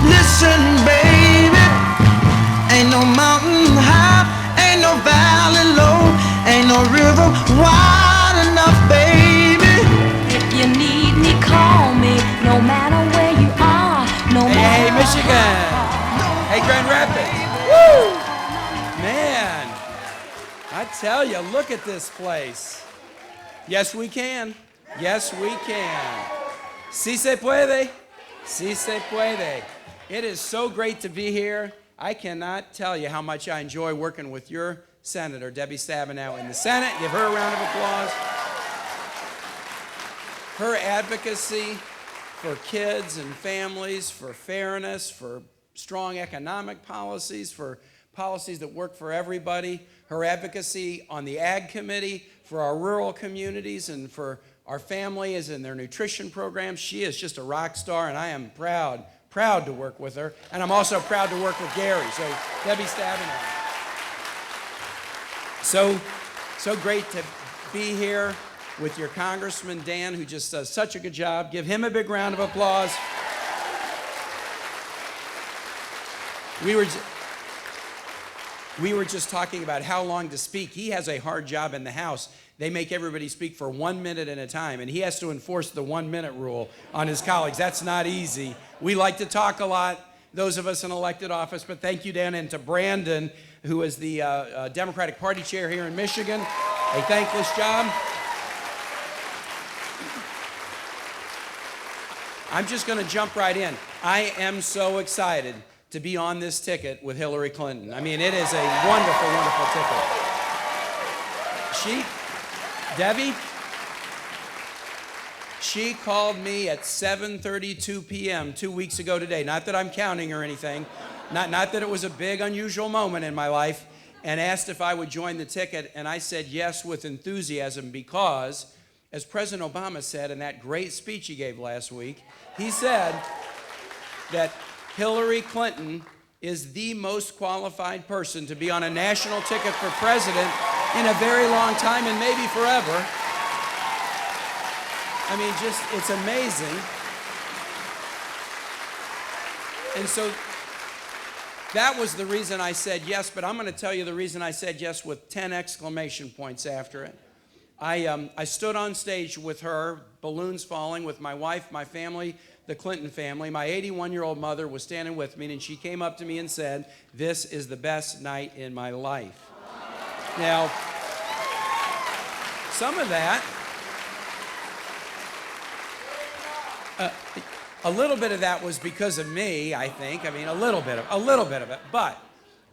Listen, baby, ain't no mountain high, ain't no valley low, ain't no river wide enough, baby. If you need me, call me, no matter where you are, no matter. Hey, Michigan. Hey, Grand Rapids. Woo! Man, I tell you, look at this place. Yes, we can. Yes, we can. Si se puede. Si se puede. It is so great to be here. I cannot tell you how much I enjoy working with your Senator, Debbie Stabenow, in the Senate. Give her a round of applause. Her advocacy for kids and families, for fairness, for strong economic policies, for policies that work for everybody. Her advocacy on the Ag Committee for our rural communities and for our families and their nutrition programs. She is just a rock star, and I am proud to work with her. And I'm also proud to work with Gary. So, Debbie Stabenow. So great to be here with your Congressman, Dan, who just does such a good job. Give him a big round of applause. We were just talking about how long to speak. He has a hard job in the House. They make everybody speak for 1 minute at a time, and he has to enforce the 1 minute rule on his colleagues. That's not easy. We like to talk a lot, those of us in elected office, but thank you, Dan, and to Brandon, who is the Democratic Party chair here in Michigan. A thankless job. I'm just going to jump right in. I am so excited to be on this ticket with Hillary Clinton. I mean, it is a wonderful, wonderful ticket. Debbie, she called me at 7:32 p.m. 2 weeks ago today. Not that I'm counting or anything, not that it was a big, unusual moment in my life, and asked if I would join the ticket, and I said yes with enthusiasm because, as President Obama said in that great speech he gave last week, he said that Hillary Clinton is the most qualified person to be on a national ticket for president in a very long time and maybe forever. I mean, just, it's amazing. And so that was the reason I said yes, but I'm going to tell you the reason I said yes with 10 exclamation points after it. I stood on stage with her, balloons falling, with my wife, my family, the Clinton family. My 81-year-old mother was standing with me, and she came up to me and said, "This is the best night in my life." Now, some of that, a little bit of that was because of me, I think. I mean, a little bit of it. But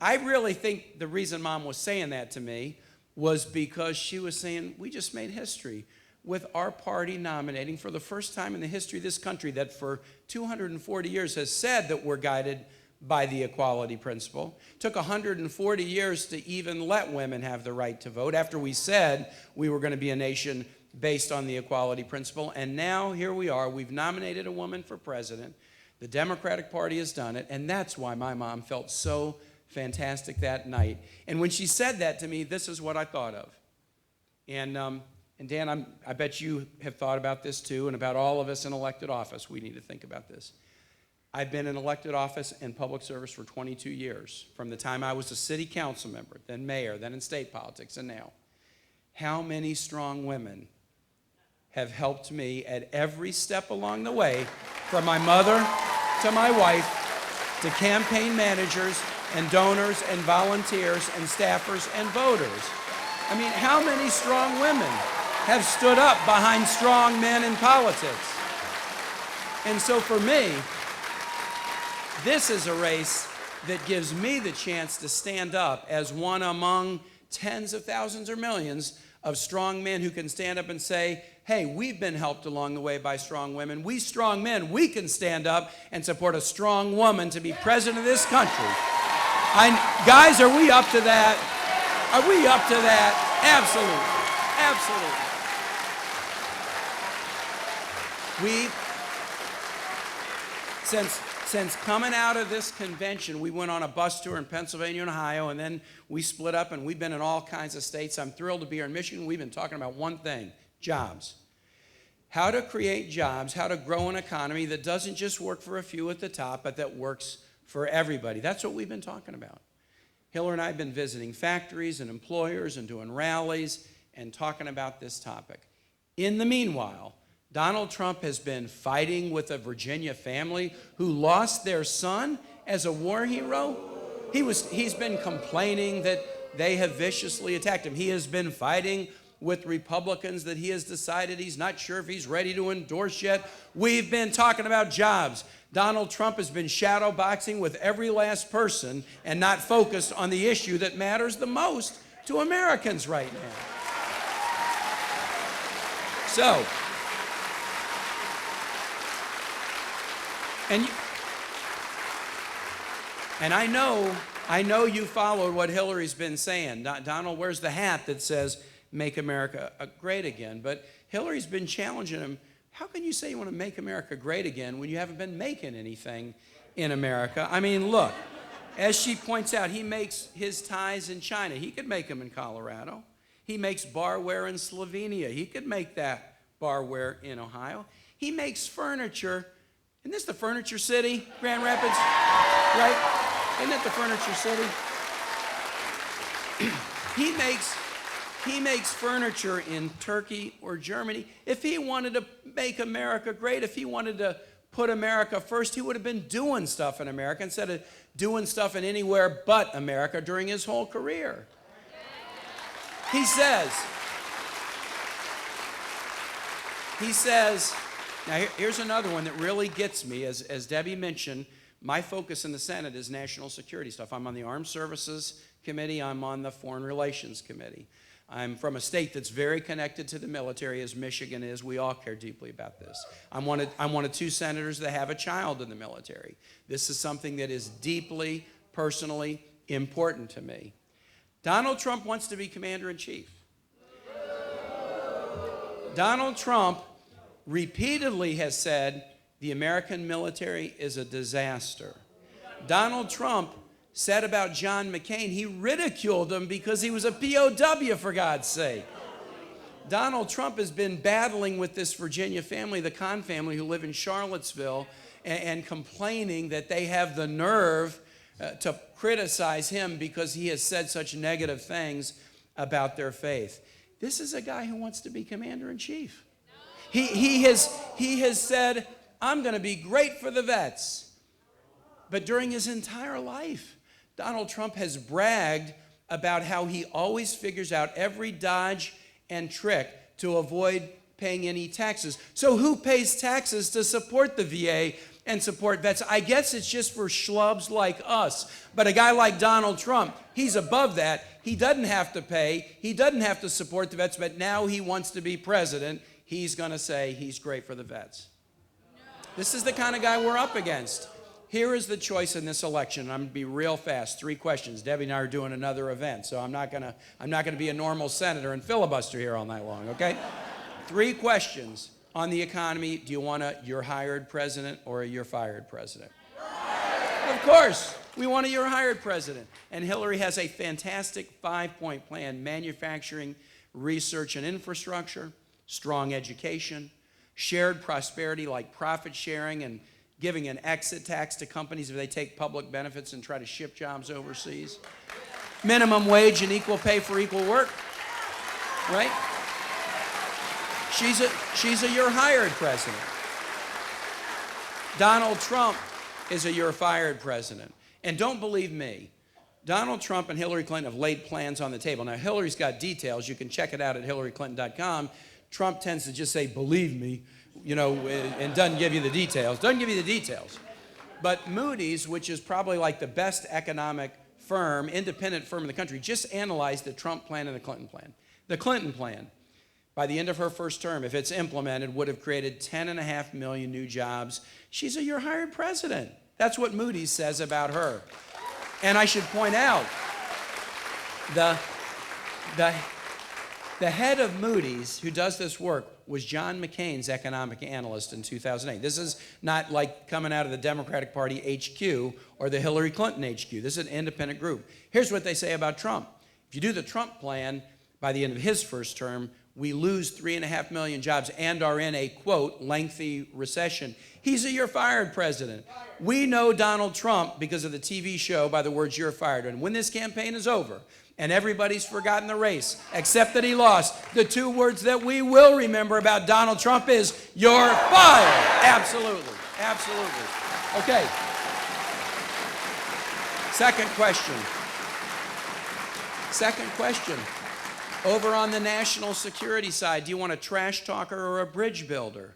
I really think the reason Mom was saying that to me was because she was saying, we just made history with our party nominating for the first time in the history of this country that for 240 years has said that we're guided by the equality principle. It took 140 years to even let women have the right to vote after we said we were going to be a nation based on the equality principle. And now here we are. We've nominated a woman for president. The Democratic Party has done it. And that's why my mom felt so fantastic that night. And when she said that to me, this is what I thought of. And Dan, I bet you have thought about this too, and about all of us in elected office. We need to think about this. I've been in elected office and public service for 22 years, from the time I was a city council member, then mayor, then in state politics, and now. How many strong women have helped me at every step along the way, from my mother to my wife, to campaign managers and donors and volunteers and staffers and voters? I mean, how many strong women have stood up behind strong men in politics? And so for me, this is a race that gives me the chance to stand up as one among tens of thousands or millions of strong men who can stand up and say, hey, we've been helped along the way by strong women. We strong men, we can stand up and support a strong woman to be president of this country. Guys, are we up to that? Are we up to that? Absolutely. Since coming out of this convention, we went on a bus tour in Pennsylvania and Ohio, and then we split up, and we've been in all kinds of states. I'm thrilled to be here in Michigan. We've been talking about one thing: jobs. how to create jobs, how to grow an economy that doesn't just work for a few at the top, but that works for everybody. That's what we've been talking about. Hillary and I have been visiting factories and employers and doing rallies and talking about this topic. In the meanwhile, Donald Trump has been fighting with a Virginia family who lost their son as a war hero. He's been complaining that they have viciously attacked him. He has been fighting with Republicans that he has decided he's not sure if he's ready to endorse yet. We've been talking about jobs. Donald Trump has been shadow boxing with every last person and not focused on the issue that matters the most to Americans right now. So, and I know you followed what Hillary's been saying. Donald wears the hat that says, make America great again. But Hillary's been challenging him. How can you say you want to make America great again when you haven't been making anything in America? I mean, look, as she points out, he makes his ties in China. He could make them in Colorado. He makes barware in Slovenia. He could make that barware in Ohio. He makes furniture. Isn't this the furniture city, Grand Rapids? Right? Isn't it the furniture city? He makes furniture in Turkey or Germany. If he wanted to make America great, if he wanted to put America first, he would have been doing stuff in America instead of doing stuff in anywhere but America during his whole career. He says, now here's another one that really gets me. As Debbie mentioned, my focus in the Senate is national security stuff. I'm on the Armed Services Committee. I'm on the Foreign Relations Committee. I'm from a state that's very connected to the military, as Michigan is. We all care deeply about this. I'm one of two senators that have a child in the military. This is something that is deeply, personally important to me. Donald Trump wants to be commander-in-chief. Donald Trump repeatedly has said the American military is a disaster. Donald Trump said about John McCain, he ridiculed him because he was a POW, for God's sake. Donald Trump has been battling with this Virginia family, the Kahn family, who live in Charlottesville, and complaining that they have the nerve to criticize him because he has said such negative things about their faith. This is a guy who wants to be commander-in-chief. He has said, I'm going to be great for the vets. But during his entire life, Donald Trump has bragged about how he always figures out every dodge and trick to avoid paying any taxes. So who pays taxes to support the VA and support vets? I guess it's just for schlubs like us. But a guy like Donald Trump, he's above that. He doesn't have to pay. He doesn't have to support the vets, but now he wants to be president. He's going to say he's great for the vets. This is the kind of guy we're up against. Here is the choice in this election. I'm going to be real fast. 3 questions. Debbie and I are doing another event, so I'm not going to be a normal senator and filibuster here all night long, okay? 3 questions on the economy. Do you want a you're hired president or a you're fired president? Of course, we want a you're hired president. And Hillary has a fantastic 5-point plan: manufacturing, research and infrastructure, strong education, shared prosperity like profit sharing and giving an exit tax to companies if they take public benefits and try to ship jobs overseas, minimum wage and equal pay for equal work, right? She's a you're hired president. Donald Trump is a you're fired president. And don't believe me, Donald Trump and Hillary Clinton have laid plans on the table. Now, Hillary's got details. You can check it out at hillaryclinton.com. Trump tends to just say, believe me, and doesn't give you the details. But Moody's, which is probably like the best economic firm, independent firm in the country, just analyzed the Trump plan and the Clinton plan. The Clinton plan, by the end of her first term, if it's implemented, would have created 10.5 million new jobs. She's a you're hired president. That's what Moody's says about her. And I should point out, the head of Moody's, who does this work, was John McCain's economic analyst in 2008. This is not like coming out of the Democratic Party HQ or the Hillary Clinton HQ. This is an independent group. Here's what they say about Trump. If you do the Trump plan, by the end of his first term, we lose 3.5 million jobs and are in a, quote, lengthy recession. He's a "you're fired" president. We know Donald Trump because of the TV show by the words "you're fired." And when this campaign is over and everybody's forgotten the race, except that he lost, the two words that we will remember about Donald Trump is "you're fired." Absolutely. Absolutely. Okay. Second question. Second question. Over on the national security side, do you want a trash talker or a bridge builder?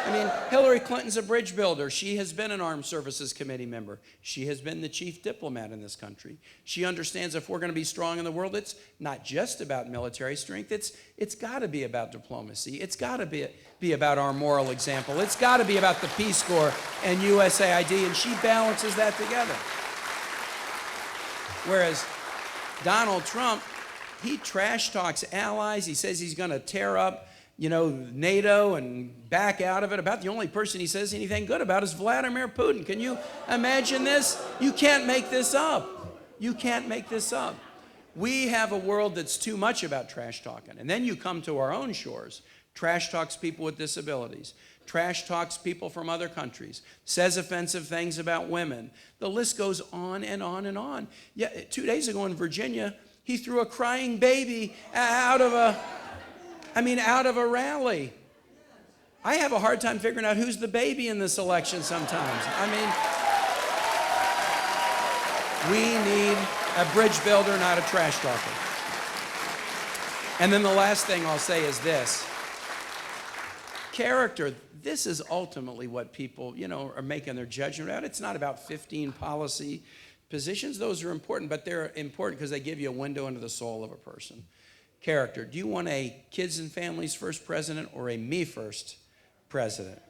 I mean, Hillary Clinton's a bridge builder. She has been an Armed Services Committee member. She has been the chief diplomat in this country. She understands if we're going to be strong in the world, it's not just about military strength. It's got to be about diplomacy. It's got to be about our moral example. It's got to be about the Peace Corps and USAID, and she balances that together. Whereas Donald Trump, he trash talks allies. He says he's going to tear up, NATO and back out of it. About the only person he says anything good about is Vladimir Putin. Can you imagine this? You can't make this up. You can't make this up. We have a world that's too much about trash talking. And then you come to our own shores. Trash talks people with disabilities. Trash talks people from other countries. Says offensive things about women. The list goes on and on and on. Yeah, 2 days ago in Virginia, he threw a crying baby out of a rally. I have a hard time figuring out who's the baby in this election sometimes. We need a bridge builder, not a trash talker. And then the last thing I'll say is this. Character, this is ultimately what people, are making their judgment out. It's not about 15 policy positions. Those are important, but they're important because they give you a window into the soul of a person. Character. Do you want a kids and families first president or a me first president?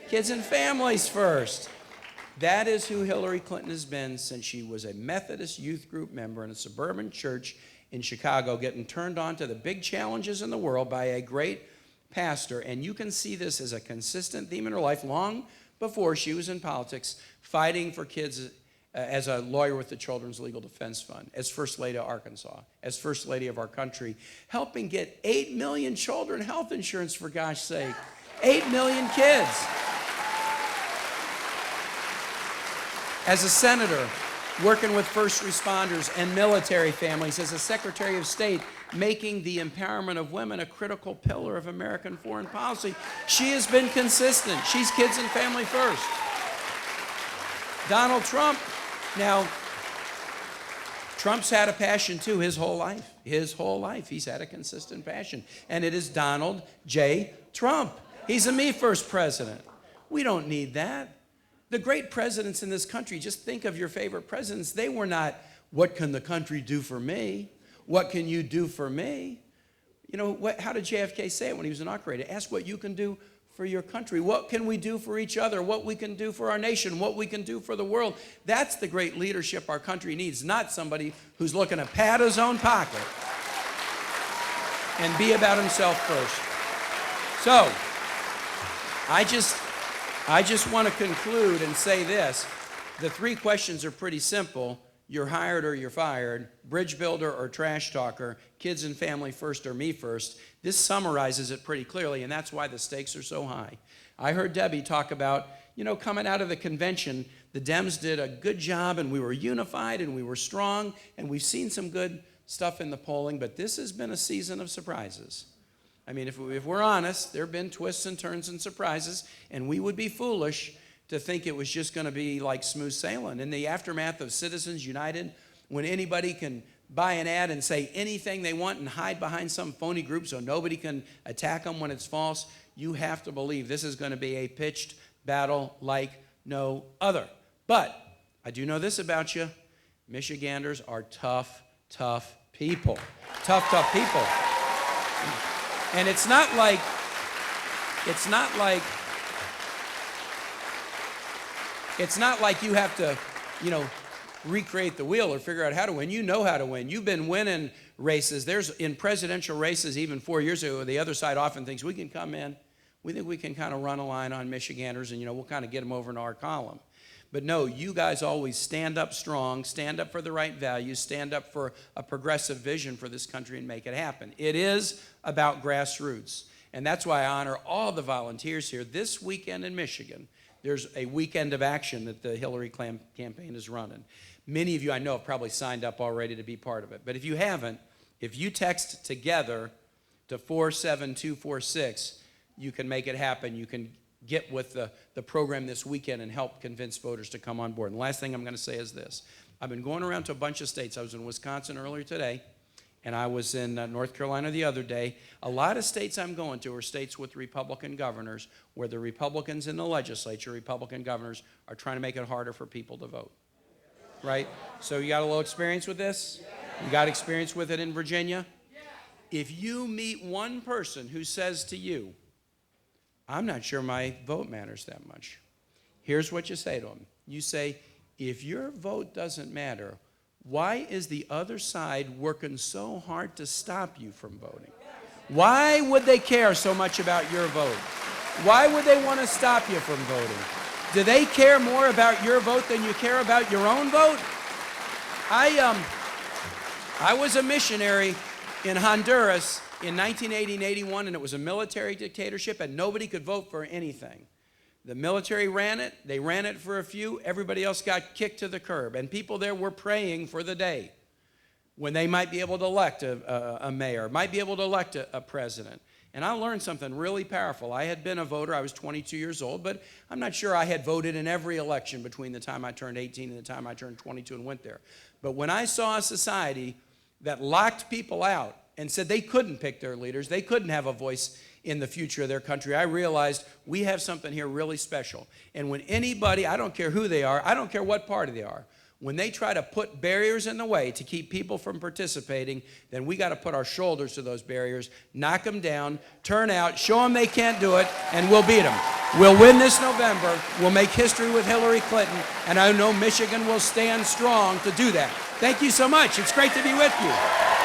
Kids and families first. That is who Hillary Clinton has been since she was a Methodist youth group member in a suburban church in Chicago, getting turned on to the big challenges in the world by a great pastor. And you can see this as a consistent theme in her life long before she was in politics, fighting for kids as a lawyer with the Children's Legal Defense Fund, as First Lady of Arkansas, as First Lady of our country, helping get 8 million children health insurance, for gosh sake. 8 million kids. As a senator, working with first responders and military families, as a Secretary of State, making the empowerment of women a critical pillar of American foreign policy. She has been consistent. She's kids and family first. Donald Trump, now, Trump's had a passion too his whole life. His whole life, he's had a consistent passion. And it is Donald J. Trump. He's a me first president. We don't need that. The great presidents in this country, just think of your favorite presidents. They were not, what can the country do for me? What can you do for me? How did JFK say it when he was inaugurated? Ask what you can do for your country. What can we do for each other? What we can do for our nation? What we can do for the world? That's the great leadership our country needs, not somebody who's looking to pad his own pocket and be about himself first. So, I just want to conclude and say this. The three questions are pretty simple. You're hired or you're fired, bridge builder or trash talker, kids and family first or me first. This summarizes it pretty clearly, and that's why the stakes are so high. I heard Debbie talk about, coming out of the convention, the Dems did a good job, and we were unified, and we were strong, and we've seen some good stuff in the polling, but this has been a season of surprises. If we're honest, there have been twists and turns and surprises, and we would be foolish to think it was just going to be like smooth sailing. In the aftermath of Citizens United, when anybody can buy an ad and say anything they want and hide behind some phony group so nobody can attack them when it's false, you have to believe this is going to be a pitched battle like no other. But I do know this about you. Michiganders are tough, tough people. Tough, tough people. And it's not like you have to, recreate the wheel or figure out how to win. You know how to win. You've been winning races. There's in presidential races, even 4 years ago, the other side often thinks we can come in. We think we can kind of run a line on Michiganders and, we'll kind of get them over into our column. But no, you guys always stand up strong, stand up for the right values, stand up for a progressive vision for this country and make it happen. It is about grassroots. And that's why I honor all the volunteers here. This weekend in Michigan, there's a weekend of action that the Hillary campaign is running. Many of you I know have probably signed up already to be part of it. But if you haven't, if you text together to 47246, you can make it happen. You can get with the program this weekend and help convince voters to come on board. And the last thing I'm going to say is this. I've been going around to a bunch of states. I was in Wisconsin earlier today, and I was in North Carolina the other day. A lot of states I'm going to are states with Republican governors where the Republicans in the legislature, Republican governors, are trying to make it harder for people to vote. Right? So you got a little experience with this? You got experience with it in Virginia? If you meet one person who says to you, I'm not sure my vote matters that much, here's what you say to them. You say, if your vote doesn't matter, why is the other side working so hard to stop you from voting? Why would they care so much about your vote? Why would they want to stop you from voting? Do they care more about your vote than you care about your own vote? I was a missionary in Honduras in 1980 and 81, and it was a military dictatorship, and nobody could vote for anything. The military ran it. They ran it for a few. Everybody else got kicked to the curb, and people there were praying for the day when they might be able to elect a mayor, might be able to elect a president. And I learned something really powerful. I had been a voter. I was 22 years old, but I'm not sure I had voted in every election between the time I turned 18 and the time I turned 22 and went there. But when I saw a society that locked people out and said they couldn't pick their leaders, they couldn't have a voice in the future of their country, I realized we have something here really special. And when anybody, I don't care who they are, I don't care what party they are, when they try to put barriers in the way to keep people from participating, then we got to put our shoulders to those barriers, knock them down, turn out, show them they can't do it, and we'll beat them. We'll win this November. We'll make history with Hillary Clinton, and I know Michigan will stand strong to do that. Thank you so much. It's great to be with you.